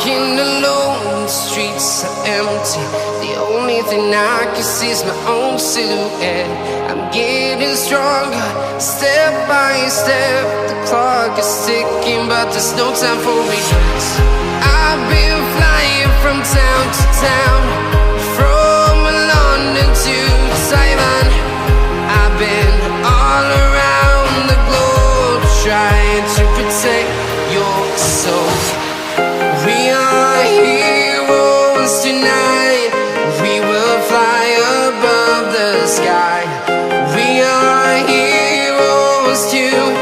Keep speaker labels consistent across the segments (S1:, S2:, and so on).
S1: walking alone, the streets are empty. The only thing I can see is my own silhouette. I'm getting stronger, step by step. The clock is ticking, but there's no time for regrets. I've been flying from town to town, from London to Taiwan. I've been all around the globe, trying to protect your soul. We are heroes tonight. We will fly above the sky. We are heroes tonight.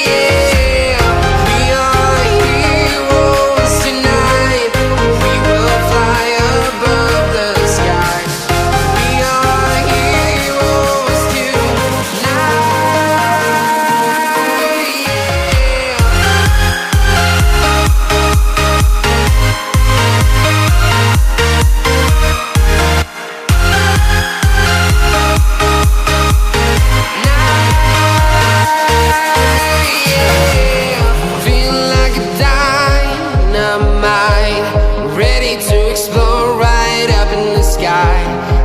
S1: Yeah. We are heroes tonight. We will fly above the sky. We are heroes tonight. Ready to explore right up in the sky.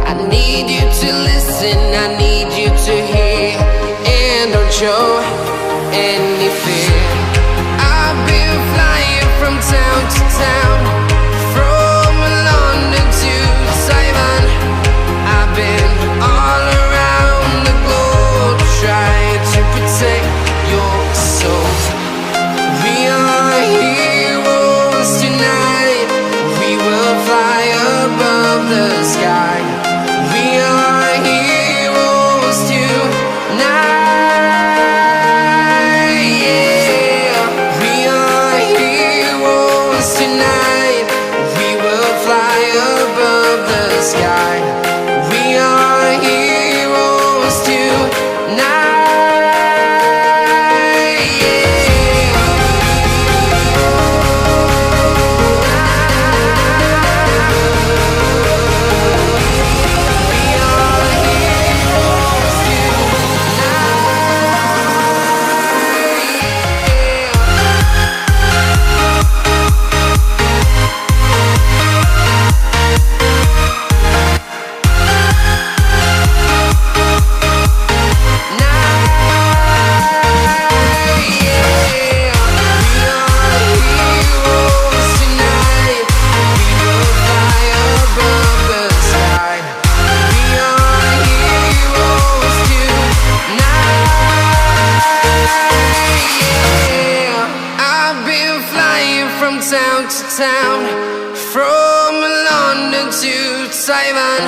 S1: I need you to listen, I need you to hear, and don't show any fear. I've been flying from town to town, from London to Taiwan. I've been all around the globe, trying to protect your soul. We are heroes tonight. We will fly above the sky. We are heroes tonight. Yeah. We are heroes tonight. We will fly above the sky. We are heroes tonight. Town to town, from London to Taiwan.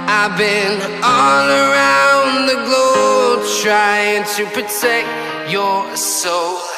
S1: I've been all around the globe, trying to protect your soul.